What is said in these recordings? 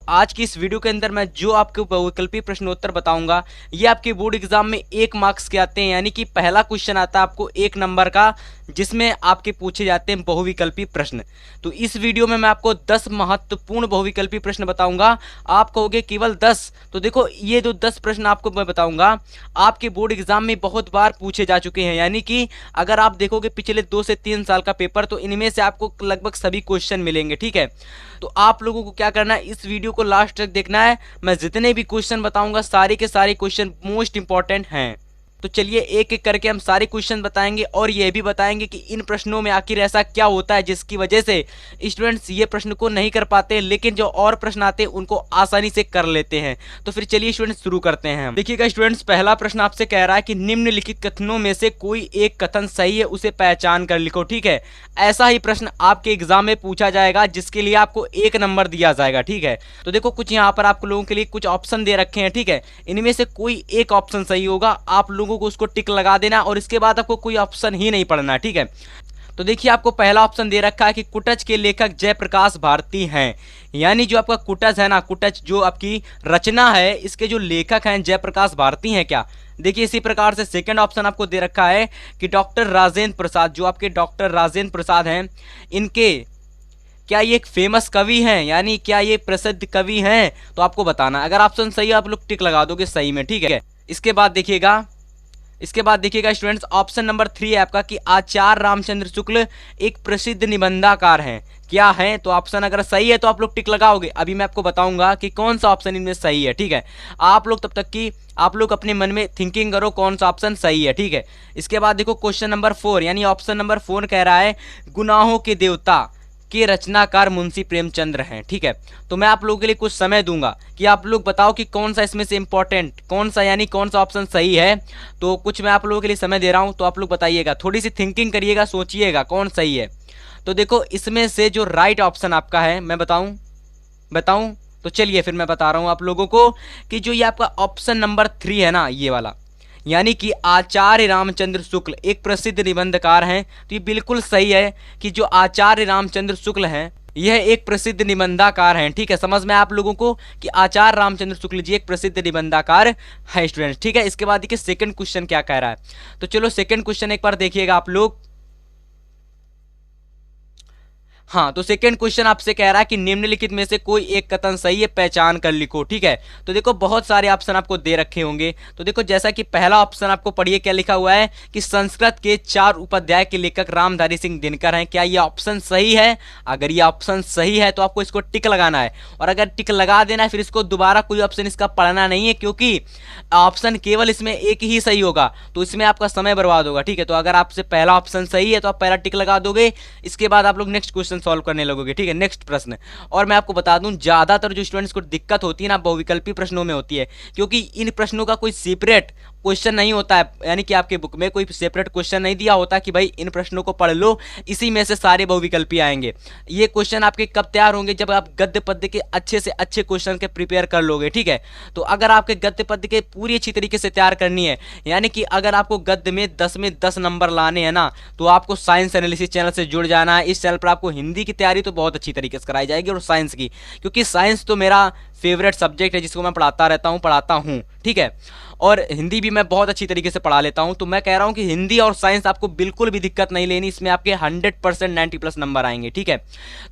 आज की इस वीडियो के अंदर मैं जो आपके बहुविकल्पी प्रश्नोत्तर बताऊंगा ये आपके बोर्ड एग्जाम में 1 मार्क्स के आते हैं, यानी कि पहला क्वेश्चन आता है आपको 1 नंबर का, जिसमें आपके पूछे जाते हैं बहुविकल्पी प्रश्न। तो इस वीडियो में मैं आपको 10 महत्वपूर्ण बहुविकल्पी प्रश्न बताऊंगा। आप कहोगे केवल 10? तो देखो, ये जो 10 प्रश्न आपको मैं बताऊंगा आपके बोर्ड एग्जाम में बहुत बार पूछे जा चुके हैं, यानी कि अगर आप देखोगे पिछले 2 से 3 साल का पेपर, तो इनमें से आपको लगभग सभी क्वेश्चन मिलेंगे। ठीक है, तो आप लोगों को क्या करना है, इस वीडियो को लास्ट तक देखना है। मैं जितने भी क्वेश्चन बताऊंगा सारे के सारे क्वेश्चन मोस्ट इंपॉर्टेंट हैं। तो चलिए एक एक करके हम सारे क्वेश्चन बताएंगे और ये भी बताएंगे कि इन प्रश्नों में आखिर ऐसा क्या होता है जिसकी वजह से स्टूडेंट्स ये प्रश्न को नहीं कर पाते, लेकिन जो और प्रश्न आते हैं उनको आसानी से कर लेते हैं। तो फिर चलिए स्टूडेंट्स शुरू करते हैं। देखिएगा स्टूडेंट्स, पहला प्रश्न आपसे कह रहा है कि निम्नलिखित कथनों में से कोई एक कथन सही है, उसे पहचान कर लिखो। ठीक है, ऐसा ही प्रश्न आपके एग्जाम में पूछा जाएगा जिसके लिए आपको 1 नंबर दिया जाएगा। ठीक है, तो देखो कुछ यहाँ पर आप लोगों के लिए कुछ ऑप्शन दे रखे हैं। ठीक है, इनमें से कोई एक ऑप्शन सही होगा, आप लोगों को उसको टिक लगा देना और इसके बाद आपको कोई ऑप्शन ही नहीं पढ़ना। ठीक है, तो देखिए आपको पहला ऑप्शन दे रखा है कि कुटच के लेखक जयप्रकाश भारती हैं, यानी जो आपका कुटच है ना, कुटच जो आपकी रचना है, इसके जो लेखक हैं जयप्रकाश भारती हैं क्या? देखिए इसी प्रकार से सेकंड ऑप्शन आपको दे रखा है कि डॉक्टर राजेंद्र प्रसाद, जो आपके डॉक्टर राजेंद्र प्रसाद हैं, इनके क्या ये एक फेमस कवि हैं, यानी क्या ये प्रसिद्ध कवि हैं? तो आपको बताना। अगर ऑप्शन सही है आप लोग टिक लगा दोगे सही में। ठीक है, इसके बाद देखिएगा स्टूडेंट्स, ऑप्शन नंबर 3 है आपका कि आचार्य रामचंद्र शुक्ल एक प्रसिद्ध निबंधकार हैं। क्या है? तो ऑप्शन अगर सही है तो आप लोग टिक लगाओगे। अभी मैं आपको बताऊंगा कि कौन सा ऑप्शन इनमें सही है। ठीक है, आप लोग तब तक की आप लोग अपने मन में थिंकिंग करो कौन सा ऑप्शन सही है। ठीक है, इसके बाद देखो क्वेश्चन नंबर 4 यानी ऑप्शन नंबर 4 कह रहा है गुनाहों के देवता के रचनाकार मुंशी प्रेमचंद्र हैं। ठीक है, तो मैं आप लोगों के लिए कुछ समय दूंगा कि आप लोग बताओ कि कौन सा इसमें से इंपॉर्टेंट कौन सा, यानी कौन सा ऑप्शन सही है। तो कुछ मैं आप लोगों के लिए समय दे रहा हूं, तो आप लोग बताइएगा, थोड़ी सी थिंकिंग करिएगा, सोचिएगा कौन सही है। तो देखो इसमें से जो राइट ऑप्शन आपका है, मैं बताऊं? तो चलिए फिर मैं बता रहा हूं आप लोगों को कि जो ये आपका ऑप्शन नंबर 3 है ना, ये वाला, यानी कि आचार्य रामचंद्र शुक्ल एक प्रसिद्ध निबंधकार हैं, तो ये बिल्कुल सही है कि जो आचार्य रामचंद्र शुक्ल हैं यह एक प्रसिद्ध निबंधकार हैं। ठीक है, समझ में आप लोगों को कि आचार्य रामचंद्र शुक्ल जी एक प्रसिद्ध निबंधकार है स्टूडेंट्स। ठीक है, इसके बाद देखिए सेकंड क्वेश्चन क्या कह रहा है। तो चलो सेकंड क्वेश्चन एक बार देखिएगा आप लोग। हाँ, तो सेकंड क्वेश्चन आपसे कह रहा है कि निम्नलिखित में से कोई एक कथन सही है, पहचान कर लिखो। ठीक है, तो देखो बहुत सारे ऑप्शन आपको दे रखे होंगे। तो देखो जैसा कि पहला ऑप्शन आपको पढ़िए क्या लिखा हुआ है कि संस्कृत के 4 उपाध्याय के लेखक रामधारी सिंह दिनकर हैं। क्या ये ऑप्शन सही है? अगर ये ऑप्शन सही है तो आपको इसको टिक लगाना है, और अगर टिक लगा देना है फिर इसको दोबारा कोई ऑप्शन इसका पढ़ना नहीं है, क्योंकि ऑप्शन केवल इसमें एक ही सही होगा, तो इसमें आपका समय बर्बाद होगा। ठीक है, तो अगर आपसे पहला ऑप्शन सही है तो आप पहला टिक लगा दोगे, इसके बाद आप लोग नेक्स्ट क्वेश्चन सॉल्व करने लगोगे। ठीक है, नेक्स्ट प्रश्न। और मैं आपको बता दूं ज्यादातर जो स्टूडेंट्स को दिक्कत होती है ना बहुविकल्पी प्रश्नों में होती है, क्योंकि इन प्रश्नों का कोई सेपरेट क्वेश्चन नहीं होता है, यानी कि आपके बुक में कोई सेपरेट क्वेश्चन नहीं दिया होता कि भाई इन प्रश्नों को पढ़ लो, इसी में से सारे बहुविकल्पी आएंगे। ये क्वेश्चन आपके कब तैयार होंगे? जब आप गद्य पद्य के अच्छे से अच्छे क्वेश्चन के प्रिपेयर कर लोगे। ठीक है, तो अगर आपके गद्य पद्य के पूरी अच्छी तरीके से तैयार करनी है, यानी कि अगर आपको गद्य में 10 नंबर लाने हैं ना, तो आपको साइंस एनालिसिस चैनल से जुड़ जाना है। इस चैनल पर आपको हिंदी की तैयारी तो बहुत अच्छी तरीके से कराई जाएगी, और साइंस की, क्योंकि साइंस तो मेरा फेवरेट सब्जेक्ट है जिसको मैं पढ़ाता हूँ। ठीक है, और हिंदी भी मैं बहुत अच्छी तरीके से पढ़ा लेता हूं, तो मैं कह रहा हूं कि हिंदी और साइंस आपको बिल्कुल भी दिक्कत नहीं लेनी, इसमें आपके 100% 90+ नंबर आएंगे। ठीक है,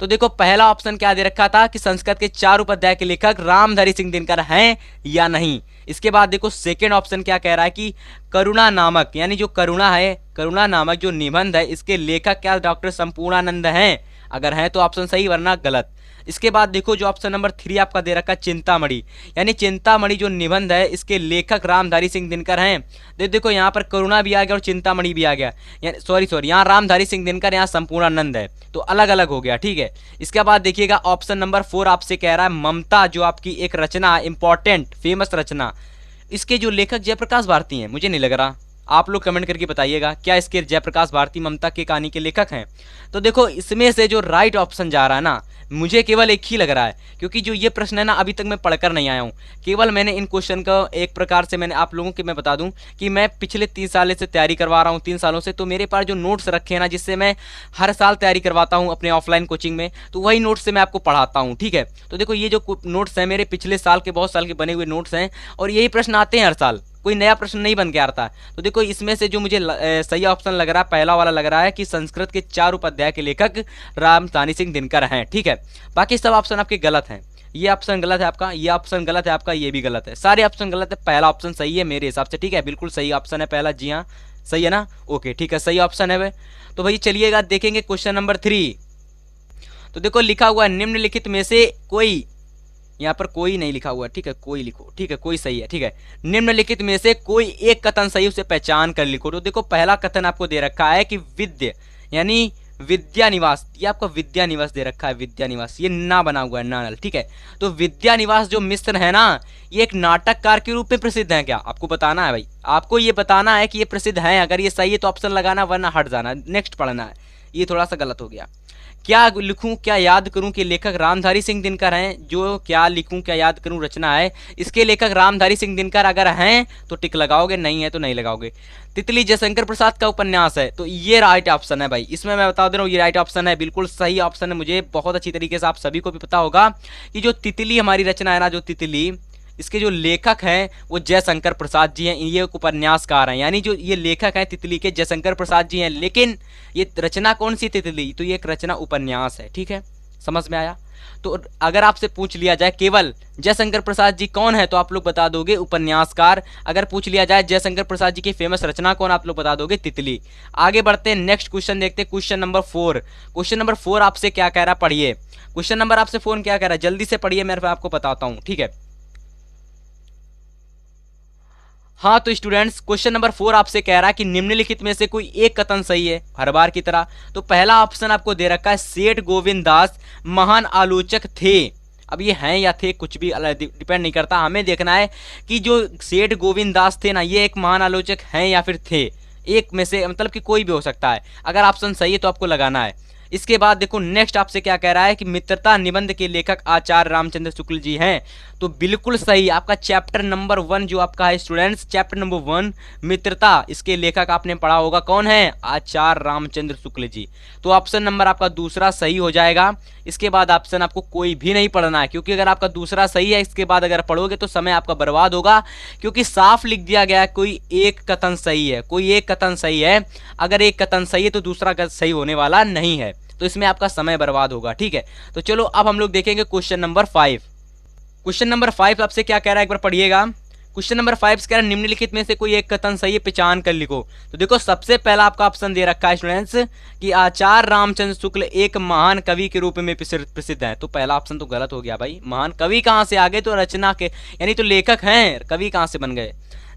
तो देखो पहला ऑप्शन क्या दे रखा था कि संस्कृत के 4 उपाध्याय के लेखक रामधारी सिंह दिनकर हैं या नहीं। इसके बाद देखो सेकेंड ऑप्शन क्या कह रहा है कि करुणा नामक, यानी जो करुणा नामक जो निबंध है, इसके लेखक क्या डॉक्टर संपूर्णानंद हैं? अगर हैं तो ऑप्शन सही, वरना गलत। इसके बाद देखो जो ऑप्शन नंबर 3 आपका दे रखा है चिंतामणि, यानी चिंतामणि जो निबंध है इसके लेखक रामधारी सिंह दिनकर हैं। देखो यहाँ पर करुणा भी आ गया और चिंतामणि भी आ गया, सॉरी यहाँ रामधारी सिंह दिनकर, यहाँ संपूर्णानंद है, तो अलग अलग हो गया। ठीक है, इसके बाद देखिएगा ऑप्शन नंबर 4 आपसे कह रहा है ममता, जो आपकी एक रचना इंपॉर्टेंट फेमस रचना, इसके जो लेखक जयप्रकाश भारती हैं। मुझे नहीं लग रहा, आप लोग कमेंट करके बताइएगा, क्या इसके जयप्रकाश भारती ममता की कहानी के लेखक हैं? तो देखो इसमें से जो राइट ऑप्शन जा रहा है ना, मुझे केवल एक ही लग रहा है, क्योंकि जो ये प्रश्न है ना अभी तक मैं पढ़कर नहीं आया हूँ। केवल मैंने इन क्वेश्चन का एक प्रकार से मैंने आप लोगों की मैं बता दूं कि मैं पिछले 3 साल से तैयारी करवा रहा हूँ, 3 सालों से। तो मेरे पास जो नोट्स रखे हैं ना, जिससे मैं हर साल तैयारी करवाता हूँ अपने ऑफलाइन कोचिंग में, तो वही नोट्स से मैं आपको पढ़ाता हूँ, ठीक है। तो देखो ये जो नोट्स हैं मेरे पिछले साल के, बहुत साल के बने हुए नोट्स हैं, और यही प्रश्न आते हैं हर साल, कोई नया प्रश्न नहीं बन के आता। तो देखो इसमें से जो मुझे सही ऑप्शन लग रहा है, पहला वाला लग रहा है कि संस्कृत के 4 उपाध्याय के लेखक रामधारी सिंह दिनकर हैं, ठीक है। बाकी सब ऑप्शन आपके गलत हैं। ये ऑप्शन गलत है आपका, ये ऑप्शन गलत है आपका, ये भी गलत है, सारे ऑप्शन गलत है। पहला ऑप्शन सही है मेरे हिसाब से, ठीक है, बिल्कुल सही ऑप्शन है पहला। जी हाँ सही है ना, ओके ठीक है, सही ऑप्शन है भाई। तो भाई चलिएगा देखेंगे क्वेश्चन नंबर 3। तो देखो लिखा हुआ है निम्नलिखित में से कोई, यहाँ पर कोई नहीं लिखा हुआ, ठीक है, कोई लिखो, ठीक है, कोई सही है, ठीक है। निम्नलिखित में से कोई एक कथन सही, उसे पहचान कर लिखो। तो देखो पहला कथन आपको दे रखा है कि विद्य यानी विद्या निवास, ये आपको विद्या निवास दे रखा है, विद्या निवास, ये ना बना हुआ है, ना, ठीक है। तो विद्या निवास जो मिश्र है ना, ये एक नाटककार के रूप में प्रसिद्ध है क्या? आपको बताना है भाई, आपको ये बताना है कि ये प्रसिद्ध है। अगर ये सही है तो ऑप्शन लगाना, वरना हट जाना, नेक्स्ट पढ़ना है। ये थोड़ा सा गलत हो गया। क्या लिखूं क्या याद करूं के लेखक रामधारी सिंह दिनकर हैं। जो क्या लिखूं क्या याद करूं रचना है, इसके लेखक रामधारी सिंह दिनकर अगर हैं तो टिक लगाओगे, नहीं है तो नहीं लगाओगे। तितली जयशंकर प्रसाद का उपन्यास है, तो ये राइट ऑप्शन है भाई। इसमें मैं बता दे रहा हूँ ये राइट ऑप्शन है, बिल्कुल सही ऑप्शन है। मुझे बहुत अच्छी तरीके से आप सभी को भी पता होगा कि जो तितली हमारी रचना है ना, जो तितली, इसके जो लेखक हैं वो जयशंकर प्रसाद जी हैं। ये एक उपन्यासकार हैं, यानी जो ये लेखक हैं तितली के, जयशंकर प्रसाद जी हैं। लेकिन ये रचना कौन सी तितली, तो ये एक रचना उपन्यास है, ठीक है, समझ में आया। तो अगर आपसे पूछ लिया जाए केवल जयशंकर प्रसाद जी कौन है, तो आप लोग बता दोगे उपन्यासकार। अगर पूछ लिया जाए जयशंकर प्रसाद जी की फेमस रचना कौन, आप लोग बता दोगे तितली। आगे बढ़ते हैं, नेक्स्ट क्वेश्चन देखते हैं, क्वेश्चन नंबर 4। क्वेश्चन नंबर 4 आपसे क्या कह रहा है, पढ़िए। क्वेश्चन नंबर आपसे 4 क्या कह रहा है, जल्दी से पढ़िए, मैं आपको बताता हूँ, ठीक है। हाँ तो स्टूडेंट्स क्वेश्चन नंबर 4 आपसे कह रहा है कि निम्नलिखित में से कोई एक कथन सही है, हर बार की तरह। तो पहला ऑप्शन आपको दे रखा है, सेठ गोविंद दास महान आलोचक थे। अब ये हैं या थे कुछ भी डिपेंड नहीं करता, हमें देखना है कि जो सेठ गोविंद दास थे ना, ये एक महान आलोचक हैं या फिर थे। एक में से, मतलब कि कोई भी हो सकता है। अगर ऑप्शन सही है तो आपको लगाना है। इसके बाद देखो नेक्स्ट आपसे क्या कह रहा है कि मित्रता निबंध के लेखक आचार्य रामचंद्र शुक्ल जी हैं। तो बिल्कुल सही, आपका चैप्टर नंबर 1 जो आपका है स्टूडेंट्स, चैप्टर नंबर 1 मित्रता, इसके लेखक आपने पढ़ा होगा, कौन है, आचार्य रामचंद्र शुक्ल जी। तो ऑप्शन नंबर आपका दूसरा सही हो जाएगा। इसके बाद ऑप्शन आपको कोई भी नहीं पढ़ना है, क्योंकि अगर आपका दूसरा सही है, इसके बाद अगर पढ़ोगे तो समय आपका बर्बाद होगा, क्योंकि साफ लिख दिया गया है कोई एक कथन सही है, कोई एक कथन सही है। अगर एक कथन सही है तो दूसरा सही होने वाला नहीं है, तो इसमें आपका समय बर्बाद होगा, ठीक है। तो चलो अब हम लोग देखेंगे क्वेश्चन नंबर 5। क्वेश्चन नंबर 5 आपसे क्या कह रहा है, एक बार पढ़िएगा। क्वेश्चन नंबर 5 कह रहा है निम्नलिखित में से कोई एक कथन सही है, पहचान कर लिखो। तो देखो सबसे पहला आपका ऑप्शन दे रखा है स्टूडेंट्स कि आचार्य रामचंद्र शुक्ल एक महान कवि के रूप में प्रसिद्ध है। तो पहला ऑप्शन तो गलत हो गया भाई, महान कवि कहाँ से आ गए, तो रचना के यानी तो लेखक हैं, कवि कहाँ से बन गए।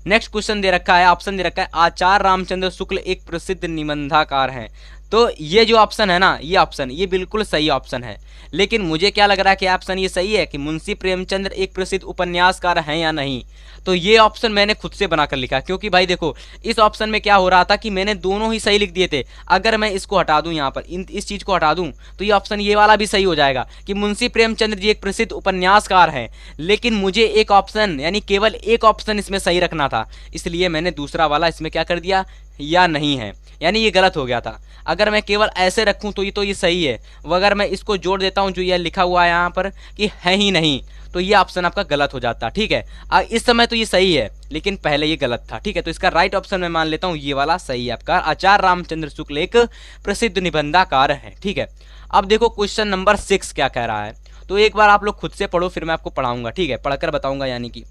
नेक्स्ट क्वेश्चन दे रखा है, ऑप्शन दे रखा है आचार्य रामचंद्र शुक्ल एक प्रसिद्ध निबंधकार हैं। तो ये जो ऑप्शन है ना, ये ऑप्शन ये बिल्कुल सही ऑप्शन है। लेकिन मुझे क्या लग रहा है कि ऑप्शन ये सही है कि मुंशी प्रेमचंद्र एक प्रसिद्ध उपन्यासकार हैं या नहीं। तो ये ऑप्शन मैंने खुद से बनाकर लिखा, क्योंकि भाई देखो इस ऑप्शन में क्या हो रहा था कि मैंने दोनों ही सही लिख दिए थे। अगर मैं इसको हटा दूं, यहाँ पर इस चीज़ को हटा दूं, तो ये ऑप्शन ये वाला भी सही हो जाएगा कि मुंशी प्रेमचंद्र जी एक प्रसिद्ध उपन्यासकार हैं। लेकिन मुझे एक ऑप्शन यानी केवल एक ऑप्शन इसमें सही रखना था, इसलिए मैंने दूसरा वाला इसमें क्या कर दिया, या नहीं है, यानी ये गलत हो गया था। अगर मैं केवल ऐसे रखूं तो ये सही है, अगर मैं इसको जोड़ देता हूं जो ये लिखा हुआ है यहाँ पर कि है ही नहीं, तो ये ऑप्शन आपका गलत हो जाता, ठीक है। इस समय तो ये सही है, लेकिन पहले ये गलत था, ठीक है। तो इसका राइट ऑप्शन मैं मान लेता हूँ ये वाला सही है आपका, आचार्य रामचंद्र शुक्ल एक प्रसिद्ध निबंधकार है, ठीक है। अब देखो क्वेश्चन नंबर 6 क्या कह रहा है, तो एक बार आप लोग खुद से पढ़ो, फिर मैं आपको पढ़ाऊंगा, ठीक है, पढ़कर बताऊंगा यानी कि।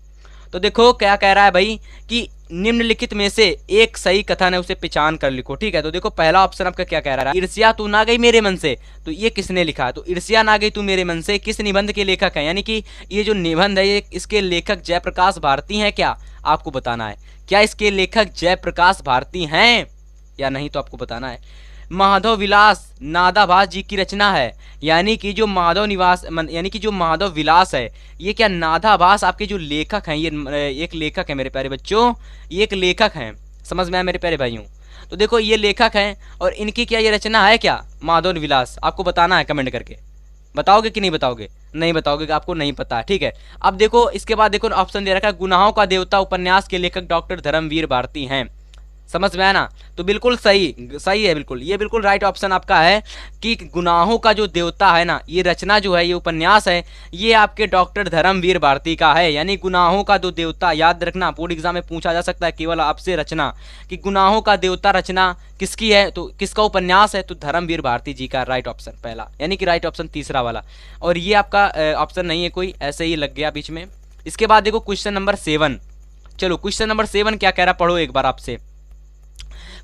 तो देखो क्या कह रहा है भाई कि निम्नलिखित में से एक सही कथन है, उसे पहचान कर लिखो, ठीक है। तो देखो पहला ऑप्शन आपका क्या कह रहा है, ईर्ष्या तू ना गई मेरे मन से। तो ये किसने लिखा है, तो ईर्ष्या ना गई तू मेरे मन से किस निबंध के लेखक हैं, यानी कि ये जो निबंध है ये इसके लेखक जयप्रकाश भारती हैं क्या, आपको बताना है। क्या इसके लेखक जयप्रकाश भारती हैं या नहीं, तो आपको बताना है। माधव विलास नादाभास जी की रचना है, यानी कि जो माधव निवास यानी कि जो माधव विलास है, ये क्या नादाभास आपके जो लेखक हैं, ये एक लेखक है मेरे प्यारे बच्चों, ये एक लेखक हैं, समझ में आया मेरे प्यारे भाइयों? तो देखो ये लेखक हैं और इनकी क्या ये रचना है क्या, माधव विलास? आपको बताना है कमेंट करके, बताओगे कि नहीं बताओगे? नहीं बताओगे, आपको नहीं पता, ठीक है। अब देखो इसके बाद देखो ऑप्शन दे रखा है, गुनाहों का देवता उपन्यास के लेखक डॉक्टर धर्मवीर भारती हैं। समझ में आया ना? तो बिल्कुल सही सही है, बिल्कुल ये बिल्कुल राइट ऑप्शन आपका है कि गुनाहों का जो देवता है ना, ये रचना जो है, ये उपन्यास है, ये आपके डॉक्टर धर्मवीर भारती का है। यानी गुनाहों का जो देवता, याद रखना बोर्ड एग्जाम में पूछा जा सकता है केवल आपसे रचना, कि गुनाहों का देवता रचना किसकी है, तो किसका उपन्यास है, तो धर्मवीर भारती जी का राइट ऑप्शन पहला, यानी कि राइट ऑप्शन तीसरा वाला। और ये आपका ऑप्शन नहीं है कोई, ऐसे ही लग गया बीच में। इसके बाद देखो क्वेश्चन नंबर 7। चलो क्वेश्चन नंबर 7 क्या कह रहा, पढ़ो एक बार आपसे।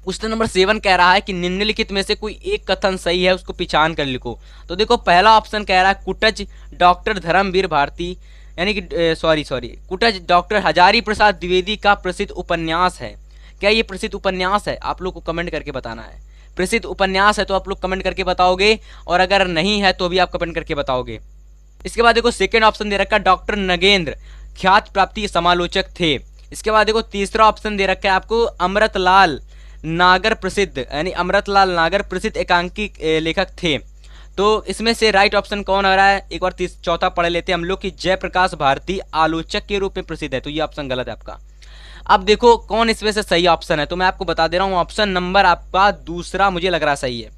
क्वेश्चन नंबर 7 कह रहा है कि निम्नलिखित में से कोई एक कथन सही है, उसको पहचान कर लिखो। तो देखो पहला ऑप्शन कह रहा है कुटज डॉक्टर धर्मवीर भारती, यानी कि सॉरी कुटज डॉक्टर हजारी प्रसाद द्विवेदी का प्रसिद्ध उपन्यास है। क्या ये प्रसिद्ध उपन्यास है? आप लोग को कमेंट करके बताना है। प्रसिद्ध उपन्यास है तो आप लोग कमेंट करके बताओगे, और अगर नहीं है तो भी आप कमेंट करके बताओगे। इसके बाद देखो सेकेंड ऑप्शन दे रखा है डॉक्टर नगेंद्र ख्यात प्राप्ति समालोचक थे। इसके बाद देखो तीसरा ऑप्शन दे रखा है आपको अमृतलाल नागर प्रसिद्ध, यानी अमृतलाल नागर प्रसिद्ध एकांकी लेखक थे। तो इसमें से राइट ऑप्शन कौन आ रहा है, एक बार चौथा पढ़ लेते हैं हम लोग कि जयप्रकाश भारती आलोचक के रूप में प्रसिद्ध है। तो ये ऑप्शन गलत है आपका। अब देखो कौन इसमें से सही ऑप्शन है, तो मैं आपको बता दे रहा हूँ। ऑप्शन नंबर आपका दूसरा मुझे लग रहा सही है।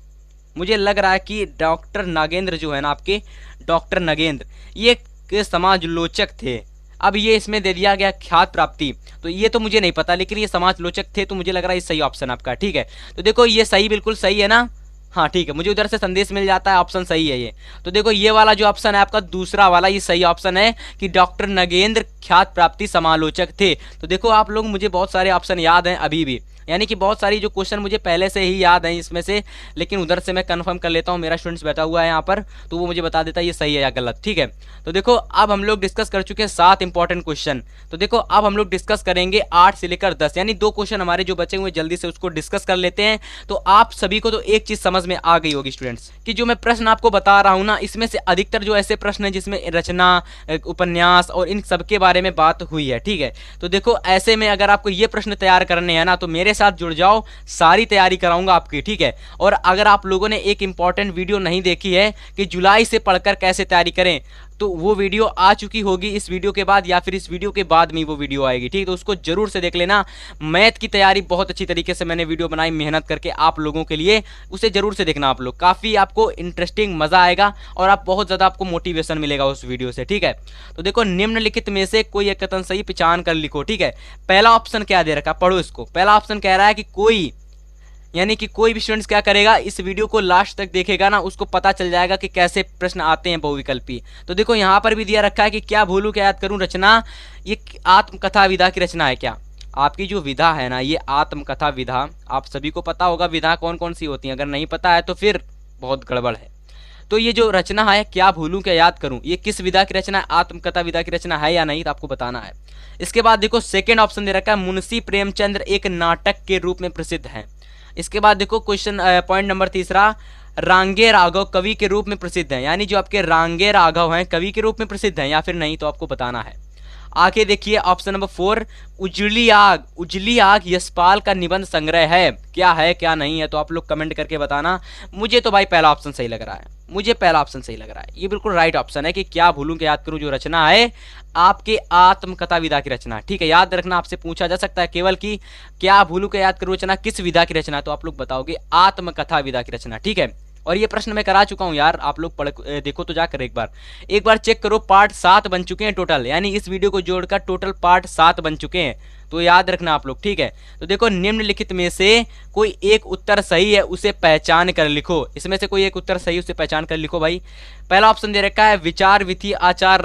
मुझे लग रहा है कि डॉक्टर नागेंद्र जो है ना, आपके डॉक्टर नगेंद्र, ये समाजलोचक थे। अब ये इसमें दे दिया गया ख्यात प्राप्ति, तो ये तो मुझे नहीं पता, लेकिन ये समाजलोचक थे, तो मुझे लग रहा है ये सही ऑप्शन आपका, ठीक है। तो देखो ये सही, बिल्कुल सही है ना? हाँ ठीक है, मुझे उधर से संदेश मिल जाता है, ऑप्शन सही है ये। तो देखो ये वाला जो ऑप्शन है आपका दूसरा वाला, ये सही ऑप्शन है कि डॉक्टर नगेंद्र ख्यात प्राप्ति समालोचक थे। तो देखो आप लोग, मुझे बहुत सारे ऑप्शन याद हैं अभी भी, यानी कि बहुत सारी जो क्वेश्चन मुझे पहले से ही याद हैं इसमें से, लेकिन उधर से मैं कंफर्म कर लेता हूँ। मेरा स्टूडेंट्स बैठा हुआ है यहाँ पर, तो वो मुझे बता देता है ये सही है या गलत, ठीक है। तो देखो अब हम लोग डिस्कस कर चुके हैं 7 इंपॉर्टेंट क्वेश्चन। तो देखो अब हम लोग डिस्कस करेंगे 8 से लेकर 10, यानी 2 क्वेश्चन हमारे जो बचे हुए, जल्दी से उसको डिस्कस कर लेते हैं। तो आप सभी को तो एक चीज समझ में आ गई होगी स्टूडेंट्स, कि जो मैं प्रश्न आपको बता रहा हूँ ना, इसमें से अधिकतर जो ऐसे प्रश्न है जिसमें रचना, उपन्यास और इन सब के बारे में बात हुई है, ठीक है। तो देखो ऐसे में अगर आपको ये प्रश्न तैयार करने हैं ना, तो मेरे साथ जुड़ जाओ, सारी तैयारी कराऊंगा आपकी, ठीक है। और अगर आप लोगों ने एक इंपॉर्टेंट वीडियो नहीं देखी है कि जुलाई से पढ़कर कैसे तैयारी करें, तो वो वीडियो आ चुकी होगी इस वीडियो के बाद, या फिर इस वीडियो के बाद में वो वीडियो आएगी, ठीक है। तो उसको जरूर से देख लेना। मैथ की तैयारी बहुत अच्छी तरीके से मैंने वीडियो बनाई मेहनत करके आप लोगों के लिए, उसे जरूर से देखना आप लोग, काफ़ी आपको इंटरेस्टिंग मज़ा आएगा और आप बहुत ज़्यादा आपको मोटिवेशन मिलेगा उस वीडियो से, ठीक है। तो देखो निम्नलिखित में से कोई एक कथन सही पहचान कर लिखो, ठीक है। पहला ऑप्शन क्या दे रखा, पढ़ो इसको। पहला ऑप्शन कह रहा है कि कोई, यानी कि कोई भी स्टूडेंट्स क्या करेगा, इस वीडियो को लास्ट तक देखेगा ना, उसको पता चल जाएगा कि कैसे प्रश्न आते हैं बहुविकल्पी। तो देखो यहाँ पर भी दिया रखा है कि क्या भूलूं क्या याद करूं रचना, ये आत्मकथा विधा की रचना है क्या? आपकी जो विधा है ना, ये आत्मकथा विधा, आप सभी को पता होगा विधा कौन कौन सी होती है, अगर नहीं पता है तो फिर बहुत गड़बड़ है। तो ये जो रचना है क्या भूलूं क्या याद करूं, ये किस विधा की रचना है, आत्मकथा विधा की रचना है या नहीं, तो आपको बताना है। इसके बाद देखो सेकेंड ऑप्शन दे रखा है मुंशी प्रेमचंद्र एक नाटक के रूप में प्रसिद्ध है। इसके बाद देखो क्वेश्चन पॉइंट नंबर तीसरा, रांगे राघव कवि के रूप में प्रसिद्ध है, यानी जो आपके रांगे राघव हैं कवि के रूप में प्रसिद्ध हैं या फिर नहीं, तो आपको बताना है। आगे देखिए ऑप्शन नंबर 4, उजली आग यशपाल का निबंध संग्रह है, क्या है क्या नहीं है, तो आप लोग कमेंट करके बताना। मुझे तो भाई पहला ऑप्शन सही लग रहा है, मुझे पहला ऑप्शन सही लग रहा है, ये बिल्कुल राइट ऑप्शन है कि क्या भूलूं क्या याद करूं जो रचना है आपके आत्मकथा विधा की रचना, ठीक है। याद रखना, आपसे पूछा जा सकता है केवल कि क्या भूलूं क्या याद करूं रचना किस विधा की रचना, तो आप लोग बताओगे आत्मकथा विधा की रचना, ठीक है। और ये प्रश्न मैं करा चुका हूं यार, आप लोग पढ़ देखो तो जाकर एक बार चेक करो। पार्ट 7 बन चुके हैं टोटल, यानी इस वीडियो को जोड़कर टोटल पार्ट 7 बन चुके हैं, तो याद रखना आप लोग, ठीक है। तो देखो निम्नलिखित में से कोई एक उत्तर सही है, उसे पहचान कर लिखो। इसमें से कोई एक उत्तर सही, उसे पहचान कर लिखो भाई। पहला ऑप्शन दे रखा है विचार विधि आचार्य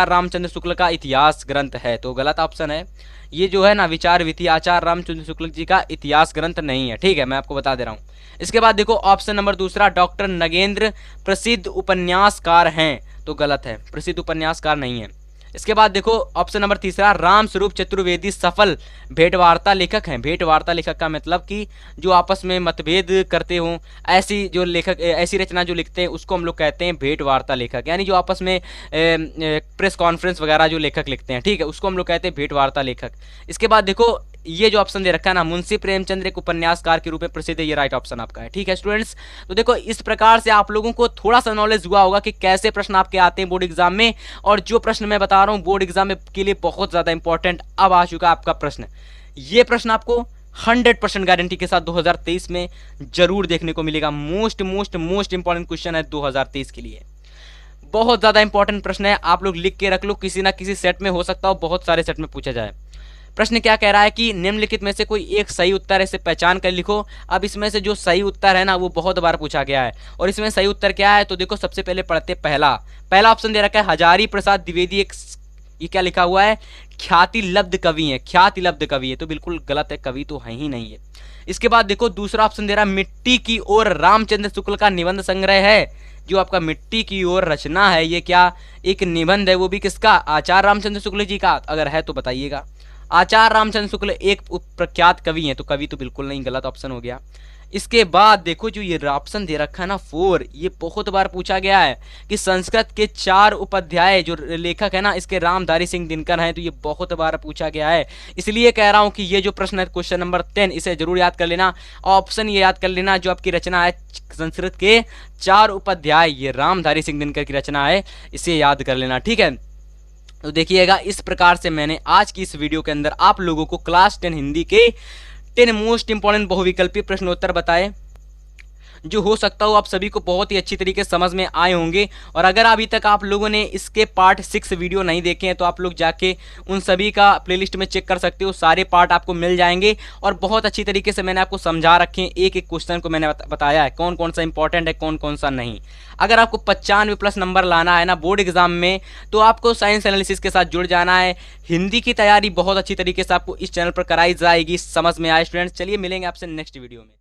रामचंद्र शुक्ल का इतिहास ग्रंथ है, तो गलत ऑप्शन है। ये जो है ना विचार विधि आचार्य रामचंद्र शुक्ल जी का इतिहास ग्रंथ नहीं है, ठीक है, मैं आपको बता दे रहा हूँ। इसके बाद देखो ऑप्शन नंबर दूसरा, डॉक्टर नगेंद्र प्रसिद्ध उपन्यासकार हैं, तो गलत है, प्रसिद्ध उपन्यासकार नहीं है। इसके बाद देखो ऑप्शन नंबर तीसरा, राम स्वरूप चतुर्वेदी सफल भेंटवार्ता लेखक हैं। भेंटवार्ता लेखक का मतलब कि जो आपस में मतभेद करते हों, ऐसी जो लेखक ऐसी रचना जो लिखते हैं उसको हम लोग कहते हैं भेंटवार्ता लेखक, यानी जो आपस में प्रेस कॉन्फ्रेंस वगैरह जो लेखक लिखते हैं, ठीक है, उसको हम लोग कहते हैं भेंटवार्ता लेखक। इसके बाद देखो ये जो ऑप्शन दे रखा है ना, मुंशी प्रेमचंद्र एक उपन्यासकार के रूप में प्रसिद्ध है, ये राइट ऑप्शन आपका है। ठीक है स्टूडेंट्स, तो देखो इस प्रकार से आप लोगों को थोड़ा सा नॉलेज हुआ होगा कि कैसे प्रश्न आपके आते हैं बोर्ड एग्जाम में, और जो प्रश्न मैं बता रहा हूँ बोर्ड एग्जाम में के लिए बहुत ज्यादा इंपॉर्टेंट अब आ चुका है आपका प्रश्न। ये प्रश्न आपको 100% गारंटी के साथ 2023 में जरूर देखने को मिलेगा। Most most most important question है 2023 के लिए, बहुत ज्यादा इंपॉर्टेंट प्रश्न है, आप लोग लिख के रख लो, किसी ना किसी सेट में हो सकता हो, बहुत सारे सेट में पूछा जाए। प्रश्न क्या कह रहा है कि निम्नलिखित में से कोई एक सही उत्तर है, इसे पहचान कर लिखो। अब इसमें से जो सही उत्तर है ना वो बहुत बार पूछा गया है, और इसमें सही उत्तर क्या है, तो देखो सबसे पहले पढ़ते पहला ऑप्शन दे रखा है हजारी प्रसाद द्विवेदी एक, ये क्या लिखा हुआ है, ख्याति लब्ध कवि है, ख्याति लब्ध कवि है, तो बिल्कुल गलत है, कवि तो है ही नहीं है। इसके बाद देखो दूसरा ऑप्शन दे रहा है मिट्टी की ओर रामचंद्र शुक्ल का निबंध संग्रह है, जो आपका मिट्टी की ओर रचना है ये क्या एक निबंध है, वो भी किसका, आचार्य रामचंद्र शुक्ल जी का, अगर है तो बताइएगा। आचार्य रामचंद्र शुक्ल एक प्रख्यात कवि हैं, तो कवि तो बिल्कुल नहीं, गलत ऑप्शन हो गया। इसके बाद देखो जो ये ऑप्शन दे रखा है ना 4, ये बहुत बार पूछा गया है कि संस्कृत के 4 उपाध्याय जो लेखक है ना इसके रामधारी सिंह दिनकर हैं, तो ये बहुत बार पूछा गया है, इसलिए कह रहा हूं कि ये जो प्रश्न है क्वेश्चन नंबर 10 इसे जरूर याद कर लेना, ऑप्शन ये याद कर लेना, जो आपकी रचना है संस्कृत के 4 उपाध्याय, ये रामधारी सिंह दिनकर की रचना है, इसे याद कर लेना। ठीक है, तो देखिएगा इस प्रकार से मैंने आज की इस वीडियो के अंदर आप लोगों को क्लास 10 हिंदी के 10 मोस्ट इंपॉर्टेंट बहुविकल्पी प्रश्नोत्तर बताए, जो हो सकता हो आप सभी को बहुत ही अच्छी तरीके से समझ में आए होंगे। और अगर अभी तक आप लोगों ने इसके पार्ट 6 वीडियो नहीं देखे हैं तो आप लोग जाके उन सभी का प्लेलिस्ट में चेक कर सकते हो, सारे पार्ट आपको मिल जाएंगे, और बहुत अच्छी तरीके से मैंने आपको समझा रखे हैं, एक एक क्वेश्चन को मैंने बताया है कौन कौन सा इंपॉर्टेंट है कौन कौन सा नहीं। अगर आपको 95+ नंबर लाना है ना बोर्ड एग्जाम में, तो आपको साइंस एनालिसिस के साथ जुड़ जाना है। हिंदी की तैयारी बहुत अच्छी तरीके से आपको इस चैनल पर कराई जाएगी, समझ में आए स्टूडेंट्स। चलिए मिलेंगे आपसे नेक्स्ट वीडियो में।